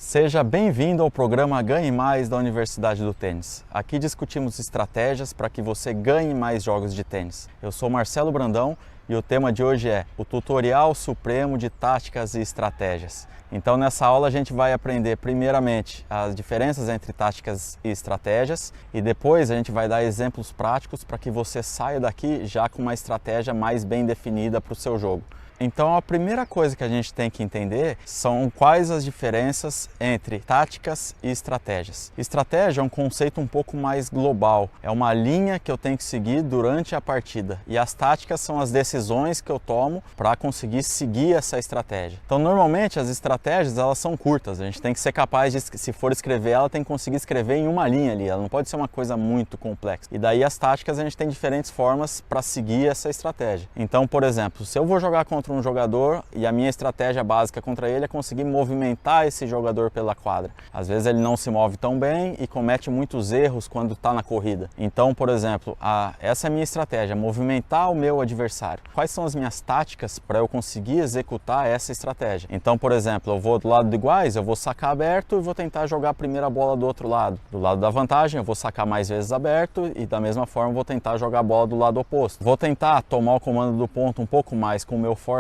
Seja bem-vindo ao programa Ganhe Mais da Universidade do Tênis. Aqui discutimos estratégias para que você ganhe mais jogos de tênis. Eu sou Marcelo Brandão e o tema de hoje é o Tutorial Supremo de Táticas e Estratégias. Então nessa aula a gente vai aprender primeiramente as diferenças entre táticas e estratégias e depois a gente vai dar exemplos práticos para que você saia daqui já com uma estratégia mais bem definida para o seu jogo. Então a primeira coisa que a gente tem que entender são quais as diferenças entre táticas e estratégias. Estratégia é um conceito um pouco mais global, é uma linha que eu tenho que seguir durante a partida e as táticas são as decisões que eu tomo para conseguir seguir essa estratégia. Então normalmente as estratégias elas são curtas, a gente tem que ser capaz de, se for escrever ela, tem que conseguir escrever em uma linha ali, ela não pode ser uma coisa muito complexa. E daí as táticas a gente tem diferentes formas para seguir essa estratégia. Então, por exemplo, se eu vou jogar contra um jogador e a minha estratégia básica contra ele é conseguir movimentar esse jogador pela quadra. Às vezes ele não se move tão bem e comete muitos erros quando está na corrida. Então, por exemplo, essa é a minha estratégia, movimentar o meu adversário. Quais são as minhas táticas para eu conseguir executar essa estratégia? Então, por exemplo, eu vou do lado de iguais, eu vou sacar aberto e vou tentar jogar a primeira bola do outro lado. Do lado da vantagem, eu vou sacar mais vezes aberto e da mesma forma vou tentar jogar a bola do lado oposto. Vou tentar tomar o comando do ponto um pouco mais com o meu forehand,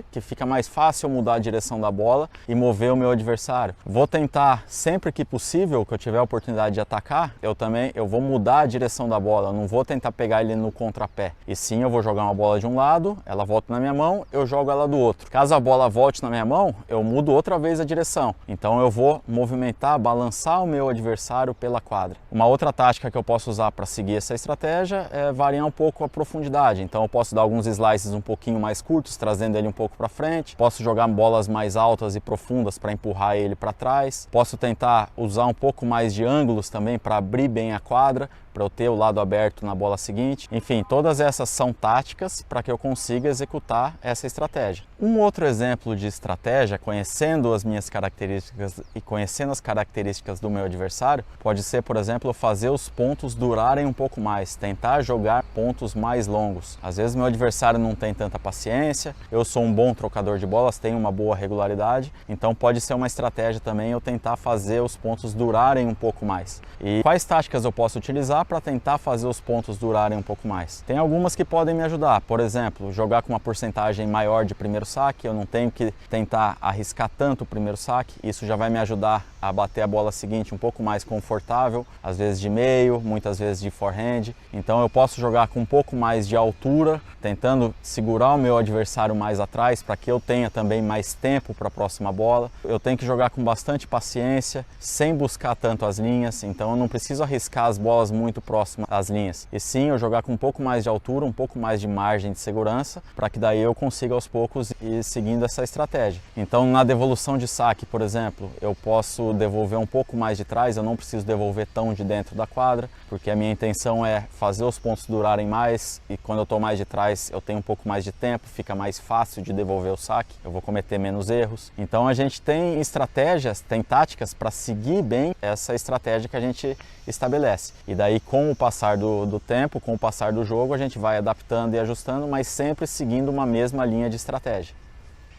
que fica mais fácil mudar a direção da bola e mover o meu adversário. Vou tentar, sempre que possível, que eu tiver a oportunidade de atacar, eu vou mudar a direção da bola, eu não vou tentar pegar ele no contrapé. E sim, eu vou jogar uma bola de um lado, ela volta na minha mão, eu jogo ela do outro. Caso a bola volte na minha mão, eu mudo outra vez a direção. Então eu vou movimentar, balançar o meu adversário pela quadra. Uma outra tática que eu posso usar para seguir essa estratégia é variar um pouco a profundidade. Então eu posso dar alguns slices um pouquinho mais curtos, trazendo ele um pouco para frente. Posso jogar bolas mais altas e profundas para empurrar ele para trás. Posso tentar usar um pouco mais de ângulos também para abrir bem a quadra, para eu ter o lado aberto na bola seguinte. Enfim, todas essas são táticas para que eu consiga executar essa estratégia. Um outro exemplo de estratégia, conhecendo as minhas características e conhecendo as características do meu adversário, pode ser, por exemplo, fazer os pontos durarem um pouco mais, tentar jogar pontos mais longos. Às vezes meu adversário não tem tanta paciência, eu sou um bom trocador de bolas, tenho uma boa regularidade, então pode ser uma estratégia também eu tentar fazer os pontos durarem um pouco mais. E quais táticas eu posso utilizar para tentar fazer os pontos durarem um pouco mais? Tem algumas que podem me ajudar, por exemplo, jogar com uma porcentagem maior de primeiro saque, eu não tenho que tentar arriscar tanto o primeiro saque, isso já vai me ajudar a bater a bola seguinte um pouco mais confortável, às vezes de meio, muitas vezes de forehand. Então eu posso jogar com um pouco mais de altura, tentando segurar o meu adversário mais atrás para que eu tenha também mais tempo para a próxima bola. Eu tenho que jogar com bastante paciência, sem buscar tanto as linhas, então eu não preciso arriscar as bolas muito próximas às linhas. E sim, eu jogar com um pouco mais de altura, um pouco mais de margem de segurança, para que daí eu consiga aos poucos ir seguindo essa estratégia. Então na devolução de saque, por exemplo, eu posso devolver um pouco mais de trás, eu não preciso devolver tão de dentro da quadra, porque a minha intenção é fazer os pontos durarem mais e quando eu estou mais de trás eu tenho um pouco mais de tempo, fica mais fácil de devolver o saque, eu vou cometer menos erros. Então a gente tem estratégias, tem táticas para seguir bem essa estratégia que a gente estabelece. E daí com o passar do tempo, com o passar do jogo, a gente vai adaptando e ajustando, mas sempre seguindo uma mesma linha de estratégia.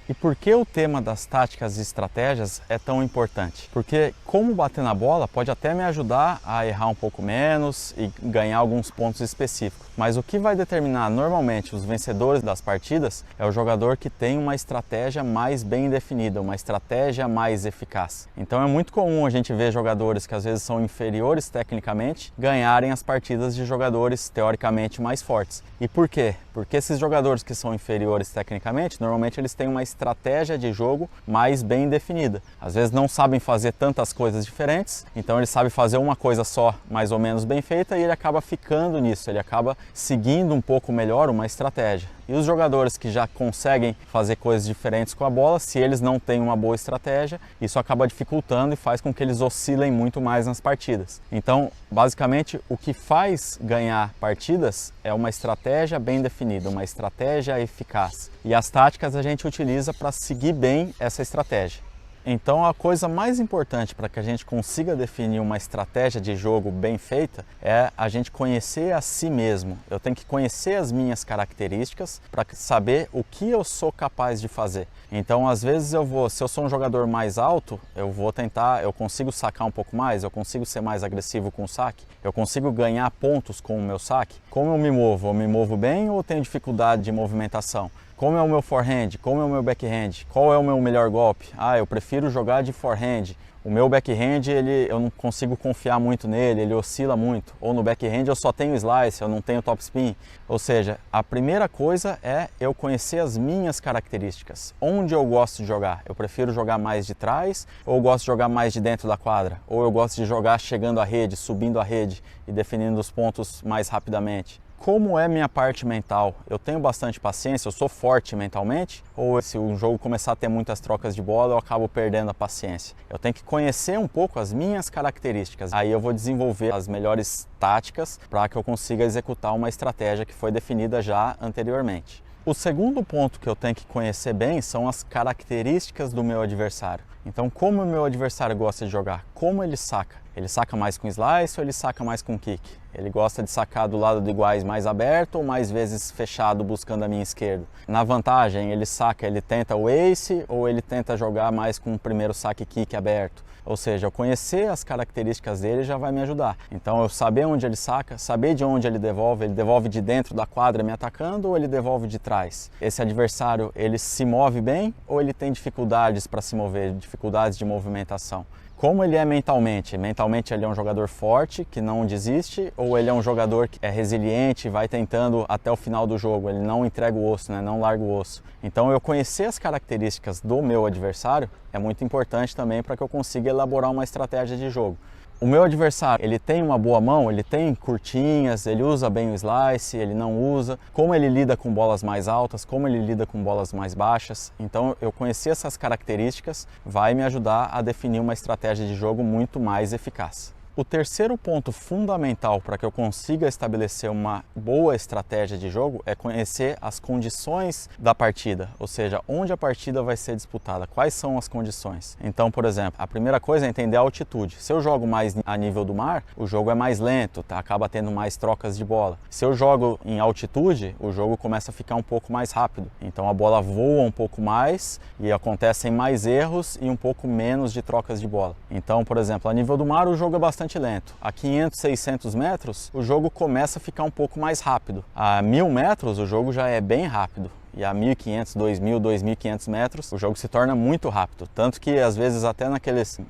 E por que o tema das táticas e estratégias é tão importante? Porque como bater na bola pode até me ajudar a errar um pouco menos e ganhar alguns pontos específicos. Mas o que vai determinar normalmente os vencedores das partidas é o jogador que tem uma estratégia mais bem definida, uma estratégia mais eficaz. Então é muito comum a gente ver jogadores que às vezes são inferiores tecnicamente ganharem as partidas de jogadores teoricamente mais fortes. E por quê? Porque esses jogadores que são inferiores tecnicamente, normalmente eles têm uma estratégia de jogo mais bem definida. Às vezes não sabem fazer tantas coisas diferentes, então ele sabe fazer uma coisa só mais ou menos bem feita e ele acaba ficando nisso, ele acaba seguindo um pouco melhor uma estratégia. E os jogadores que já conseguem fazer coisas diferentes com a bola, se eles não têm uma boa estratégia, isso acaba dificultando e faz com que eles oscilem muito mais nas partidas. Então, basicamente, o que faz ganhar partidas é uma estratégia bem definida, uma estratégia eficaz. E as táticas a gente utiliza para seguir bem essa estratégia. Então a coisa mais importante para que a gente consiga definir uma estratégia de jogo bem feita é a gente conhecer a si mesmo. Eu tenho que conhecer as minhas características para saber o que eu sou capaz de fazer. Então às vezes se eu sou um jogador mais alto, eu consigo sacar um pouco mais, eu consigo ser mais agressivo com o saque, eu consigo ganhar pontos com o meu saque. Como eu me movo? Eu me movo bem ou tenho dificuldade de movimentação? Como é o meu forehand? Como é o meu backhand? Qual é o meu melhor golpe? Eu prefiro jogar de forehand. O meu backhand, eu não consigo confiar muito nele, ele oscila muito. Ou no backhand eu só tenho slice, eu não tenho topspin. Ou seja, a primeira coisa é eu conhecer as minhas características. Onde eu gosto de jogar? Eu prefiro jogar mais de trás ou eu gosto de jogar mais de dentro da quadra? Ou eu gosto de jogar chegando à rede, subindo a rede e definindo os pontos mais rapidamente? Como é minha parte mental? Eu tenho bastante paciência, eu sou forte mentalmente? Ou se o jogo começar a ter muitas trocas de bola, eu acabo perdendo a paciência? Eu tenho que conhecer um pouco as minhas características. Aí eu vou desenvolver as melhores táticas para que eu consiga executar uma estratégia que foi definida já anteriormente. O segundo ponto que eu tenho que conhecer bem são as características do meu adversário. Então, como o meu adversário gosta de jogar? Como ele saca? Ele saca mais com slice ou ele saca mais com kick? Ele gosta de sacar do lado do iguais mais aberto ou mais vezes fechado buscando a minha esquerda? Na vantagem, ele tenta o ace ou ele tenta jogar mais com o primeiro saque kick aberto? Ou seja, eu conhecer as características dele já vai me ajudar. Então eu saber onde ele saca, saber de onde ele devolve de dentro da quadra me atacando ou ele devolve de trás? Esse adversário, ele se move bem ou ele tem dificuldades para se mover, dificuldades de movimentação? Como ele é mentalmente? Mentalmente ele é um jogador forte, que não desiste, ou ele é um jogador que é resiliente, vai tentando até o final do jogo, ele não entrega o osso, não larga o osso. Então eu conhecer as características do meu adversário é muito importante também para que eu consiga elaborar uma estratégia de jogo. O meu adversário, ele tem uma boa mão, ele tem curtinhas, ele usa bem o slice, ele não usa, como ele lida com bolas mais altas, como ele lida com bolas mais baixas. Então eu conhecer essas características vai me ajudar a definir uma estratégia de jogo muito mais eficaz. O terceiro ponto fundamental para que eu consiga estabelecer uma boa estratégia de jogo é conhecer as condições da partida, ou seja, onde a partida vai ser disputada, quais são as condições. Então, por exemplo, a primeira coisa é entender a altitude. Se eu jogo mais a nível do mar, o jogo é mais lento, acaba tendo mais trocas de bola. Se eu jogo em altitude, o jogo começa a ficar um pouco mais rápido. Então a bola voa um pouco mais e acontecem mais erros e um pouco menos de trocas de bola. Então, por exemplo, a nível do mar o jogo é bastante lento. A 500, 600 metros, o jogo começa a ficar um pouco mais rápido. A 1000 metros, o jogo já é bem rápido. E a 1.500, 2.000, 2.500 metros, o jogo se torna muito rápido. Tanto que, às vezes, até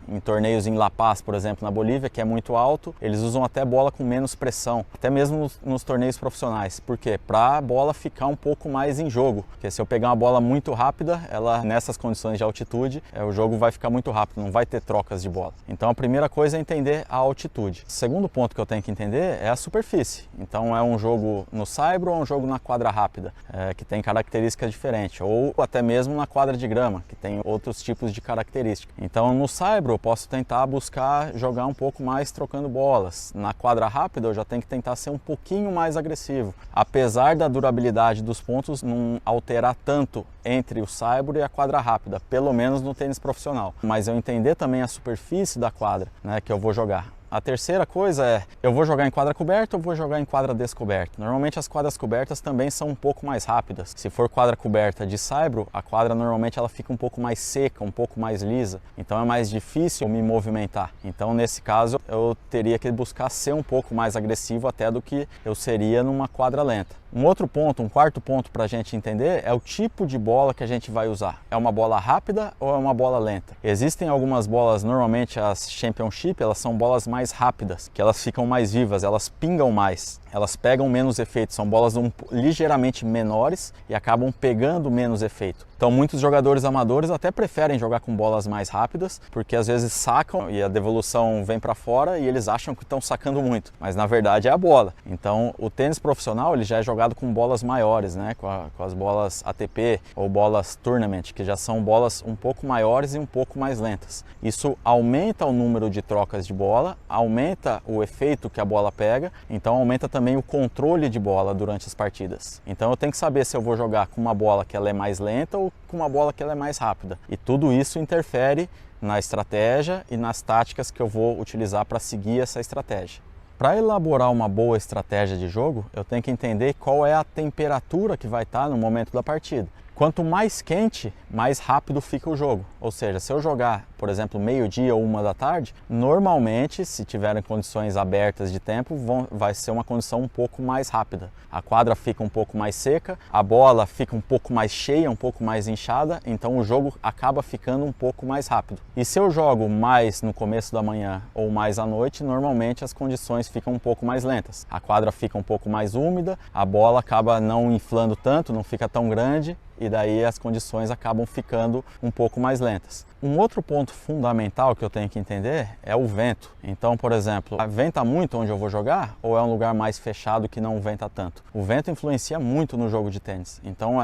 em torneios em La Paz, por exemplo, na Bolívia, que é muito alto, eles usam até bola com menos pressão. Até mesmo nos torneios profissionais. Por quê? Para a bola ficar um pouco mais em jogo. Porque se eu pegar uma bola muito rápida, nessas condições de altitude, o jogo vai ficar muito rápido, não vai ter trocas de bola. Então, a primeira coisa é entender a altitude. O segundo ponto que eu tenho que entender é a superfície. Então, é um jogo no saibro ou um jogo na quadra rápida, que tem características diferentes, ou até mesmo na quadra de grama, que tem outros tipos de características. Então no saibro eu posso tentar buscar jogar um pouco mais trocando bolas. Na quadra rápida eu já tenho que tentar ser um pouquinho mais agressivo, apesar da durabilidade dos pontos não alterar tanto entre o saibro e a quadra rápida, pelo menos no tênis profissional. Mas eu entender também a superfície da quadra, que eu vou jogar. A terceira coisa é, eu vou jogar em quadra coberta ou vou jogar em quadra descoberta? Normalmente as quadras cobertas também são um pouco mais rápidas. Se for quadra coberta de saibro, a quadra normalmente ela fica um pouco mais seca, um pouco mais lisa. Então é mais difícil me movimentar. Então nesse caso eu teria que buscar ser um pouco mais agressivo até do que eu seria numa quadra lenta. Um quarto ponto para a gente entender é o tipo de bola que a gente vai usar. É uma bola rápida ou é uma bola lenta? Existem algumas bolas, normalmente as Championship, elas são bolas mais rápidas, que elas ficam mais vivas, elas pingam mais, elas pegam menos efeito, são bolas ligeiramente menores e acabam pegando menos efeito. Então muitos jogadores amadores até preferem jogar com bolas mais rápidas, porque às vezes sacam e a devolução vem para fora e eles acham que estão sacando muito, mas na verdade é a bola. Então o tênis profissional ele já é jogado com bolas maiores, com as bolas ATP ou bolas tournament, que já são bolas um pouco maiores e um pouco mais lentas. Isso aumenta o número de trocas de bola, aumenta o efeito que a bola pega, então aumenta também o controle de bola durante as partidas. Então eu tenho que saber se eu vou jogar com uma bola que ela é mais lenta ou com uma bola que ela é mais rápida. E tudo isso interfere na estratégia e nas táticas que eu vou utilizar para seguir essa estratégia. Para elaborar uma boa estratégia de jogo, eu tenho que entender qual é a temperatura que vai estar no momento da partida. Quanto mais quente, mais rápido fica o jogo. Ou seja, se eu jogar, por exemplo, meio-dia ou 1 da tarde, normalmente, se tiverem condições abertas de tempo, vai ser uma condição um pouco mais rápida. A quadra fica um pouco mais seca, a bola fica um pouco mais cheia, um pouco mais inchada, então o jogo acaba ficando um pouco mais rápido. E se eu jogo mais no começo da manhã ou mais à noite, normalmente as condições ficam um pouco mais lentas. A quadra fica um pouco mais úmida, a bola acaba não inflando tanto, não fica tão grande, e daí as condições acabam ficando um pouco mais lentas. Um outro ponto fundamental que eu tenho que entender é o vento. Então, por exemplo, venta muito onde eu vou jogar ou é um lugar mais fechado que não venta tanto? O vento influencia muito no jogo de tênis. Então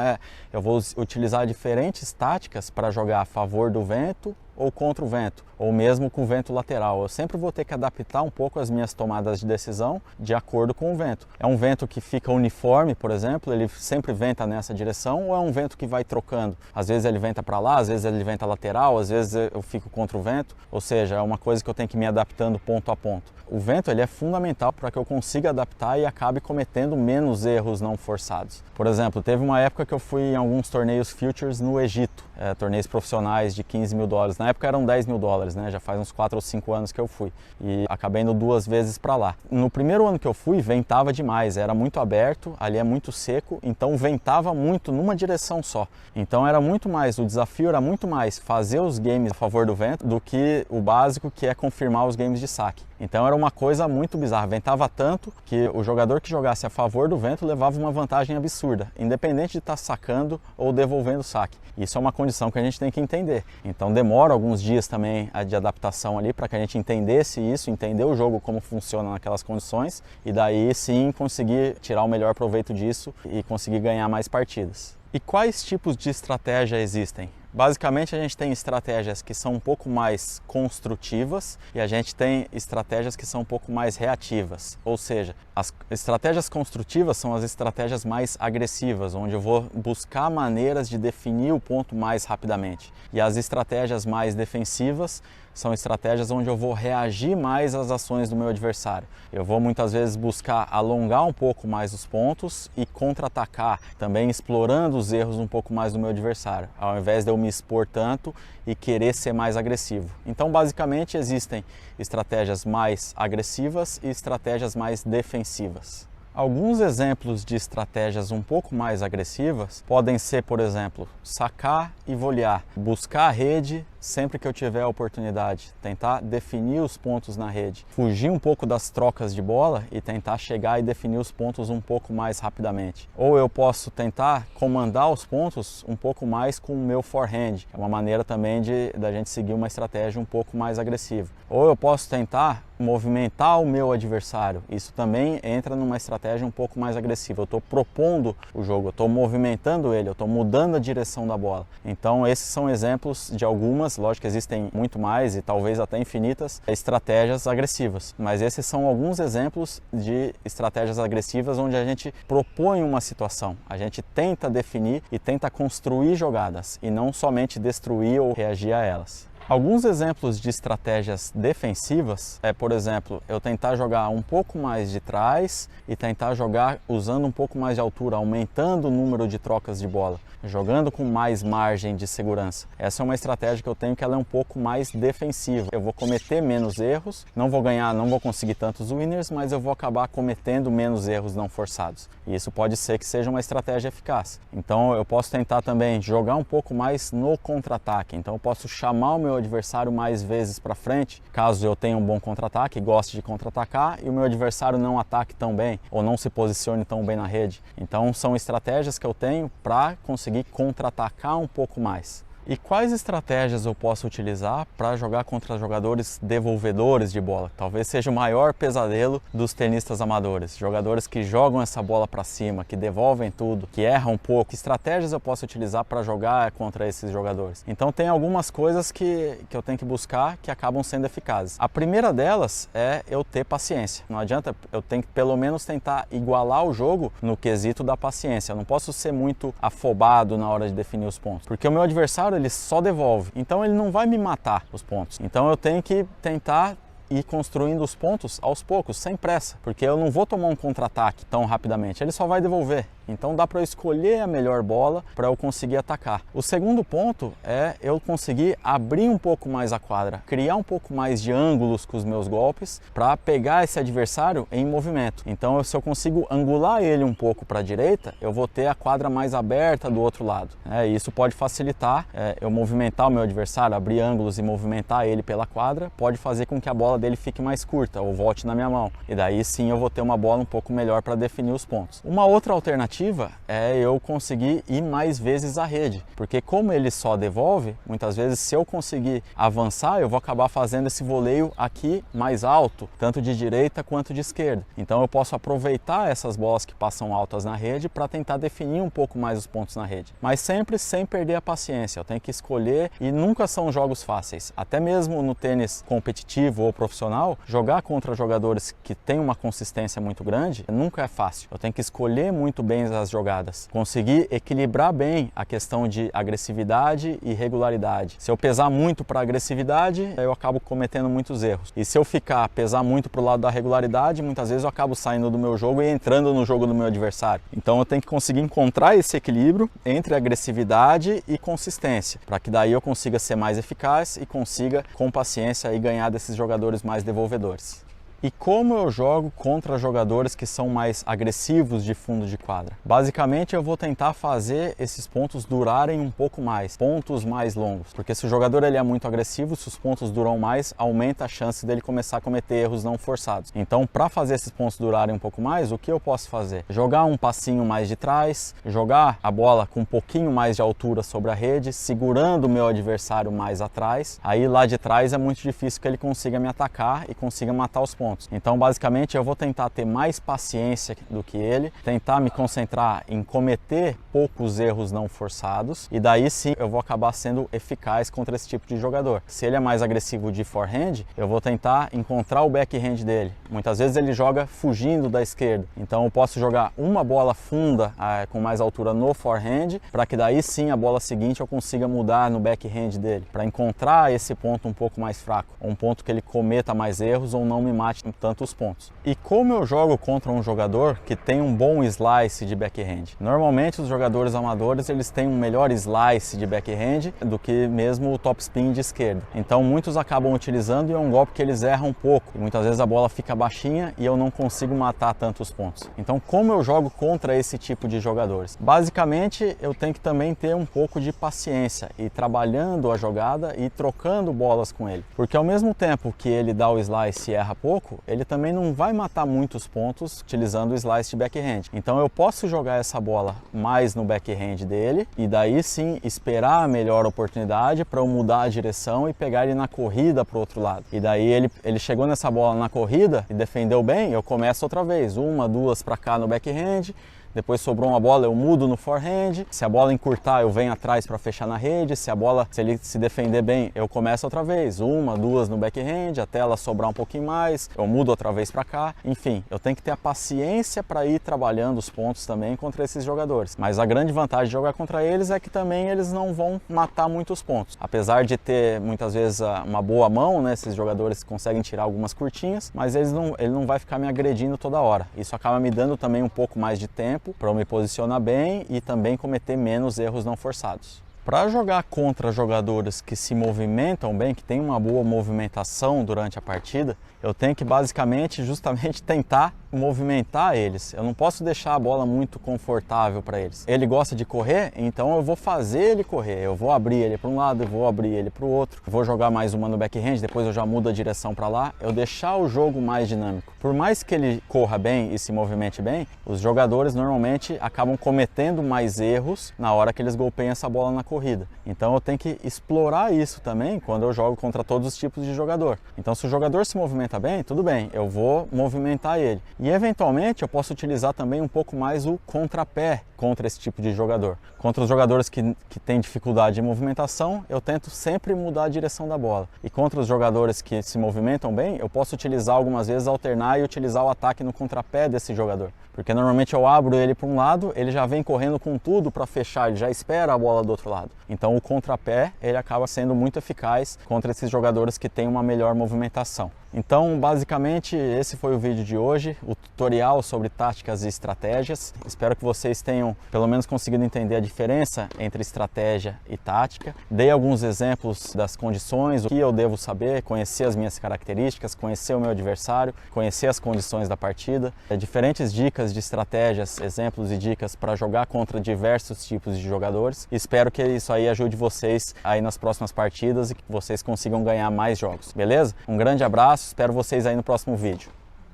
eu vou utilizar diferentes táticas para jogar a favor do vento ou contra o vento, ou mesmo com o vento lateral. Eu sempre vou ter que adaptar um pouco as minhas tomadas de decisão de acordo com o vento. É um vento que fica uniforme, por exemplo, ele sempre venta nessa direção, ou é um vento que vai trocando? Às vezes ele venta para lá, às vezes ele venta lateral, às vezes eu fico contra o vento, ou seja, é uma coisa que eu tenho que me adaptando ponto a ponto. O vento ele é fundamental para que eu consiga adaptar e acabe cometendo menos erros não forçados. Por exemplo, teve uma época que eu fui em alguns torneios futures no Egito, torneios profissionais de 15 mil dólares. Na época eram 10 mil dólares, né? Já faz uns 4 ou 5 anos que eu fui e acabei indo 2 vezes para lá. No primeiro ano que eu fui, ventava demais, era muito aberto, ali é muito seco, então ventava muito numa direção só. Então o desafio era muito mais fazer os games a favor do vento do que o básico, que é confirmar os games de saque. Então era uma coisa muito bizarra, ventava tanto que o jogador que jogasse a favor do vento levava uma vantagem absurda, independente de estar sacando ou devolvendo o saque. Isso é uma condição que a gente tem que entender. Então demora alguns dias também de adaptação ali para que a gente entendesse isso, entender o jogo como funciona naquelas condições e daí sim conseguir tirar o melhor proveito disso e conseguir ganhar mais partidas. E quais tipos de estratégia existem? Basicamente a gente tem estratégias que são um pouco mais construtivas e a gente tem estratégias que são um pouco mais reativas. Ou seja, as estratégias construtivas são as estratégias mais agressivas, onde eu vou buscar maneiras de definir o ponto mais rapidamente. E as estratégias mais defensivas são estratégias onde eu vou reagir mais às ações do meu adversário. Eu vou muitas vezes buscar alongar um pouco mais os pontos e contra-atacar, também explorando os erros um pouco mais do meu adversário, ao invés de eu me expor tanto e querer ser mais agressivo. Então, basicamente, existem estratégias mais agressivas e estratégias mais defensivas. Alguns exemplos de estratégias um pouco mais agressivas podem ser, por exemplo, sacar e volear, buscar a rede sempre que eu tiver a oportunidade, tentar definir os pontos na rede, fugir um pouco das trocas de bola e tentar chegar e definir os pontos um pouco mais rapidamente. Ou eu posso tentar comandar os pontos um pouco mais com o meu forehand, é uma maneira também da gente seguir uma estratégia um pouco mais agressiva. Ou eu posso tentar movimentar o meu adversário, isso também entra numa estratégia um pouco mais agressiva. Eu estou propondo o jogo, eu estou movimentando ele, eu estou mudando a direção da bola. Então esses são exemplos de algumas, lógico que existem muito mais e talvez até infinitas estratégias agressivas, mas esses são alguns exemplos de estratégias agressivas onde a gente propõe uma situação, a gente tenta definir e tenta construir jogadas e não somente destruir ou reagir a elas. Alguns exemplos de estratégias defensivas é, por exemplo, eu tentar jogar um pouco mais de trás e tentar jogar usando um pouco mais de altura, aumentando o número de trocas de bola, jogando com mais margem de segurança. Essa é uma estratégia que eu tenho que ela é um pouco mais defensiva. Eu vou cometer menos erros, não vou ganhar, não vou conseguir tantos winners, mas eu vou acabar cometendo menos erros não forçados. E isso pode ser que seja uma estratégia eficaz. Então eu posso tentar também jogar um pouco mais no contra-ataque. Então eu posso chamar o meu adversário mais vezes para frente, caso eu tenha um bom contra-ataque, goste de contra-atacar e o meu adversário não ataque tão bem ou não se posicione tão bem na rede. Então são estratégias que eu tenho para conseguir contra-atacar um pouco mais. E quais estratégias eu posso utilizar para jogar contra jogadores devolvedores de bola? Talvez seja o maior pesadelo dos tenistas amadores. Jogadores que jogam essa bola para cima, que devolvem tudo, que erram um pouco. Que estratégias eu posso utilizar para jogar contra esses jogadores? Então tem algumas coisas que eu tenho que buscar que acabam sendo eficazes. A primeira delas é eu ter paciência. Não adianta, eu tenho que pelo menos tentar igualar o jogo no quesito da paciência. Eu não posso ser muito afobado na hora de definir os pontos, porque o meu adversário ele só devolve, então ele não vai me matar os pontos. Então eu tenho que tentar ir construindo os pontos aos poucos, sem pressa, porque eu não vou tomar um contra-ataque tão rapidamente, ele só vai devolver. Então dá para eu escolher a melhor bola para eu conseguir atacar. O segundo ponto é eu conseguir abrir um pouco mais a quadra, criar um pouco mais de ângulos com os meus golpes para pegar esse adversário em movimento. Então se eu consigo angular ele um pouco para a direita, eu vou ter a quadra mais aberta do outro lado. E isso pode facilitar eu movimentar o meu adversário, abrir ângulos e movimentar ele pela quadra, pode fazer com que a bola dele fique mais curta ou volte na minha mão. E daí sim eu vou ter uma bola um pouco melhor para definir os pontos. Uma outra alternativa é eu conseguir ir mais vezes à rede, porque como ele só devolve, muitas vezes se eu conseguir avançar, eu vou acabar fazendo esse voleio aqui mais alto, tanto de direita quanto de esquerda. Então eu posso aproveitar essas bolas que passam altas na rede para tentar definir um pouco mais os pontos na rede. Mas sempre sem perder a paciência, eu tenho que escolher e nunca são jogos fáceis. Até mesmo no tênis competitivo ou profissional, jogar contra jogadores que têm uma consistência muito grande nunca é fácil. Eu tenho que escolher muito bem as jogadas, conseguir equilibrar bem a questão de agressividade e regularidade. Se eu pesar muito para agressividade, eu acabo cometendo muitos erros. E se eu pesar muito para o lado da regularidade, muitas vezes eu acabo saindo do meu jogo e entrando no jogo do meu adversário. Então eu tenho que conseguir encontrar esse equilíbrio entre agressividade e consistência, para que daí eu consiga ser mais eficaz e consiga, com paciência, aí, ganhar desses jogadores mais devolvedores. E como eu jogo contra jogadores que são mais agressivos de fundo de quadra? Basicamente eu vou tentar fazer esses pontos durarem um pouco mais, pontos mais longos, porque se o jogador ele é muito agressivo, se os pontos duram mais, aumenta a chance dele começar a cometer erros não forçados. Então para fazer esses pontos durarem um pouco mais, o que eu posso fazer? Jogar um passinho mais de trás, jogar a bola com um pouquinho mais de altura sobre a rede, segurando o meu adversário mais atrás. Aí lá de trás é muito difícil que ele consiga me atacar e consiga matar os pontos. Então basicamente eu vou tentar ter mais paciência do que ele, tentar me concentrar em cometer poucos erros não forçados e daí sim eu vou acabar sendo eficaz contra esse tipo de jogador. Se ele é mais agressivo de forehand, eu vou tentar encontrar o backhand dele. Muitas vezes ele joga fugindo da esquerda, então eu posso jogar uma bola funda com mais altura no forehand, para que daí sim a bola seguinte eu consiga mudar no backhand dele, para encontrar esse ponto um pouco mais fraco, um ponto que ele cometa mais erros ou não me mate tantos pontos. E como eu jogo contra um jogador que tem um bom slice de backhand? Normalmente os jogadores amadores eles têm um melhor slice de backhand do que mesmo o topspin de esquerda. Então muitos acabam utilizando e é um golpe que eles erram um pouco. E muitas vezes a bola fica baixinha e eu não consigo matar tantos pontos. Então como eu jogo contra esse tipo de jogadores? Basicamente eu tenho que também ter um pouco de paciência e trabalhando a jogada e trocando bolas com ele. Porque ao mesmo tempo que ele dá o slice e erra pouco, ele também não vai matar muitos pontos utilizando o slice de backhand. Então eu posso jogar essa bola mais no backhand dele e daí sim esperar a melhor oportunidade para eu mudar a direção e pegar ele na corrida para o outro lado. E daí ele chegou nessa bola na corrida e defendeu bem, eu começo outra vez, uma, duas para cá no backhand. Depois sobrou uma bola, eu mudo no forehand. Se a bola encurtar, eu venho atrás para fechar na rede. Se ele se defender bem, eu começo outra vez. Uma, duas no backhand, até ela sobrar um pouquinho mais. Eu mudo outra vez para cá. Enfim, eu tenho que ter a paciência para ir trabalhando os pontos também contra esses jogadores. Mas a grande vantagem de jogar contra eles é que também eles não vão matar muitos pontos. Apesar de ter muitas vezes uma boa mão, né? Esses jogadores conseguem tirar algumas curtinhas, mas ele não vai ficar me agredindo toda hora. Isso acaba me dando também um pouco mais de tempo para eu me posicionar bem e também cometer menos erros não forçados. Para jogar contra jogadores que se movimentam bem, que tem uma boa movimentação durante a partida, eu tenho que basicamente justamente tentar movimentar eles, eu não posso deixar a bola muito confortável para eles. Ele gosta de correr, então eu vou fazer ele correr, eu vou abrir ele para um lado, eu vou abrir ele para o outro, vou jogar mais uma no backhand, depois eu já mudo a direção para lá, eu deixar o jogo mais dinâmico. Por mais que ele corra bem e se movimente bem, os jogadores normalmente acabam cometendo mais erros na hora que eles golpeiam essa bola na corrida. Então eu tenho que explorar isso também quando eu jogo contra todos os tipos de jogador. Então se o jogador se movimenta bem, tudo bem, eu vou movimentar ele. E eventualmente eu posso utilizar também um pouco mais o contrapé contra esse tipo de jogador. Contra os jogadores que têm dificuldade de movimentação, eu tento sempre mudar a direção da bola. E contra os jogadores que se movimentam bem, eu posso utilizar algumas vezes, alternar e utilizar o ataque no contrapé desse jogador. Porque normalmente eu abro ele para um lado, ele já vem correndo com tudo para fechar, ele já espera a bola do outro lado. Então o contrapé, ele acaba sendo muito eficaz contra esses jogadores que têm uma melhor movimentação. Então, basicamente, esse foi o vídeo de hoje, o tutorial sobre táticas e estratégias. Espero que vocês tenham, pelo menos, conseguido entender a diferença entre estratégia e tática. Dei alguns exemplos das condições, o que eu devo saber, conhecer as minhas características, conhecer o meu adversário, conhecer as condições da partida. Diferentes dicas de estratégias, exemplos e dicas para jogar contra diversos tipos de jogadores. Espero que isso aí ajude vocês aí nas próximas partidas e que vocês consigam ganhar mais jogos, beleza? Um grande abraço. Espero vocês aí no próximo vídeo.